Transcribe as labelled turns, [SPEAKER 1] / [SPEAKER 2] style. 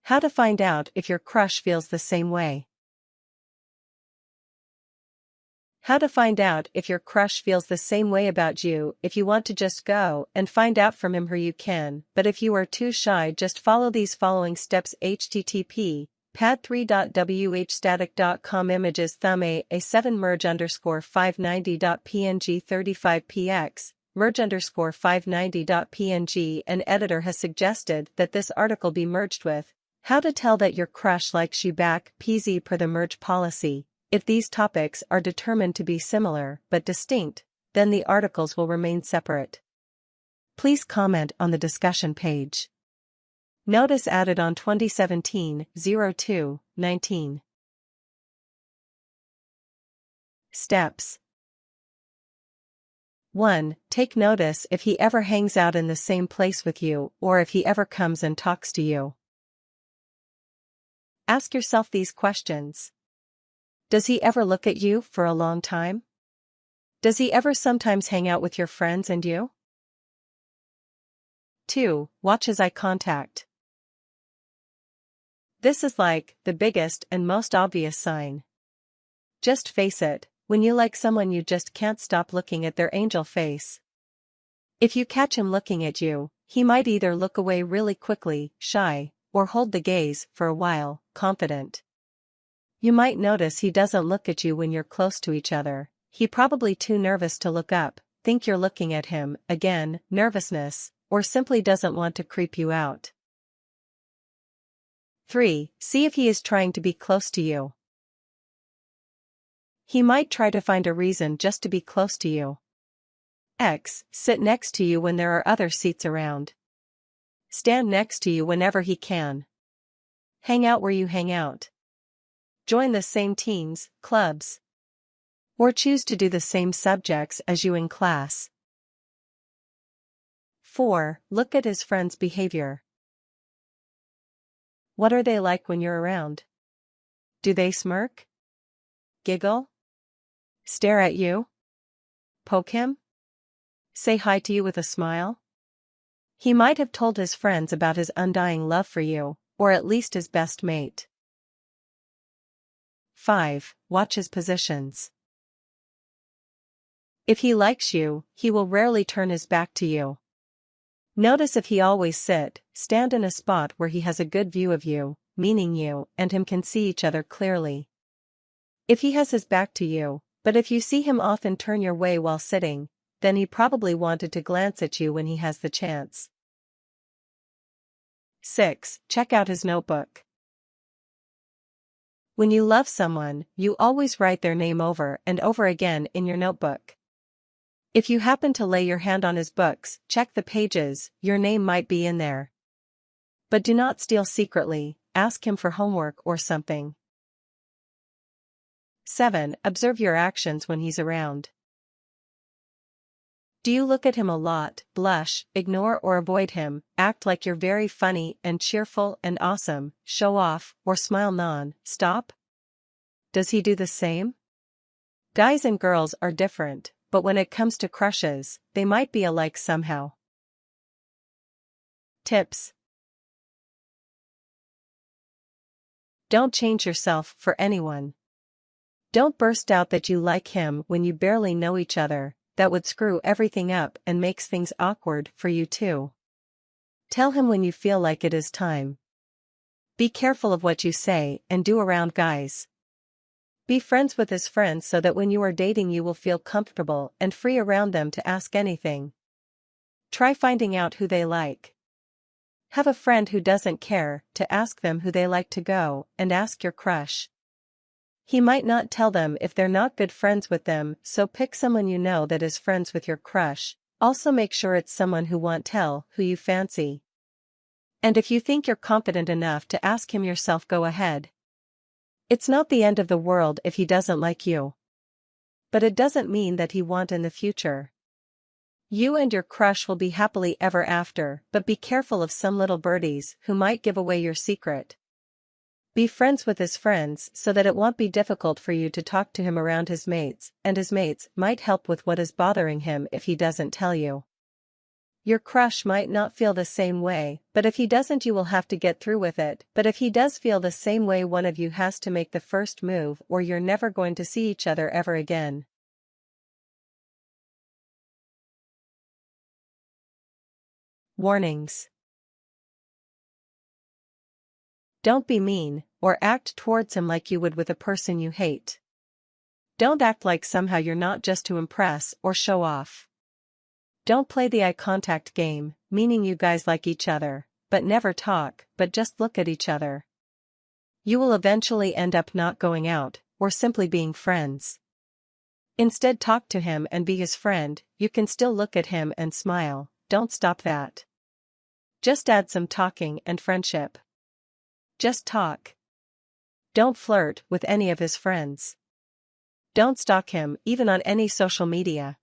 [SPEAKER 1] How to find out if your crush feels the same way. How to find out if your crush feels the same way about you. If you want to just go and find out from him, you can, but if you are too shy, just follow these following steps. http pad3.whstatic.com images thumb a7 merge _ 590.png 35px merge _ 590.png. An editor has suggested that this article be merged with how to tell that your crush likes you back. PZ per the merge policy. If these topics are determined to be similar but distinct, then the articles will remain separate. Please comment on the discussion page. Notice added on 2017-02-19. Steps. 1. Take notice if he ever hangs out in the same place with you or if he ever comes and talks to you. Ask yourself these questions. Does he ever look at you for a long time? Does he ever sometimes hang out with your friends and you? 2. Watch his eye contact. This is like the biggest and most obvious sign. Just face it, when you like someone you just can't stop looking at their angel face. If you catch him looking at you, he might either look away really quickly, shy, or hold the gaze for a while, confident. You might notice he doesn't look at you when you're close to each other. He probably too nervous to look up, think you're looking at him, again, nervousness, or simply doesn't want to creep you out. 3. See if he is trying to be close to you. He might try to find a reason just to be close to you. X. Sit next to you when there are other seats around. Stand next to you whenever he can. Hang out where you hang out. Join the same teams, clubs. Or choose to do the same subjects as you in class. 4. Look at his friends' behavior. What are they like when you're around? Do they smirk? Giggle? Stare at you? Poke him? Say hi to you with a smile? He might have told his friends about his undying love for you, or at least his best mate. 5. Watch his positions. If he likes you, he will rarely turn his back to you. Notice if he always stand in a spot where he has a good view of you, meaning you and him can see each other clearly. If he has his back to you, but if you see him often turn your way while sitting, then he probably wanted to glance at you when he has the chance. 6. Check out his notebook. When you love someone, you always write their name over and over again in your notebook. If you happen to lay your hand on his books, check the pages, your name might be in there. But do not steal secretly, ask him for homework or something. 7. Observe your actions when he's around. Do you look at him a lot, blush, ignore or avoid him, act like you're very funny and cheerful and awesome, show off, or smile non-stop? Does he do the same? Guys and girls are different, but when it comes to crushes, they might be alike somehow. Tips. Don't change yourself for anyone. Don't burst out that you like him when you barely know each other. That would screw everything up and makes things awkward for you too. Tell him when you feel like it is time. Be careful of what you say and do around guys. Be friends with his friends so that when you are dating you will feel comfortable and free around them to ask anything. Try finding out who they like. Have a friend who doesn't care to ask them who they like to go and ask your crush. He might not tell them if they're not good friends with them, so pick someone you know that is friends with your crush. Also make sure it's someone who won't tell who you fancy. And if you think you're confident enough to ask him yourself, go ahead. It's not the end of the world if he doesn't like you. But it doesn't mean that he won't in the future. You and your crush will be happily ever after, but be careful of some little birdies who might give away your secret. Be friends with his friends so that it won't be difficult for you to talk to him around his mates, and his mates might help with what is bothering him if he doesn't tell you. Your crush might not feel the same way, but if he doesn't, you will have to get through with it. But if he does feel the same way, one of you has to make the first move, or you're never going to see each other ever again. Warnings. Don't be mean, or act towards him like you would with a person you hate. Don't act like somehow you're not just to impress or show off. Don't play the eye contact game, meaning you guys like each other, but never talk, but just look at each other. You will eventually end up not going out, or simply being friends. Instead, talk to him and be his friend. You can still look at him and smile, don't stop that. Just add some talking and friendship. Just talk. Don't flirt with any of his friends. Don't stalk him, even on any social media.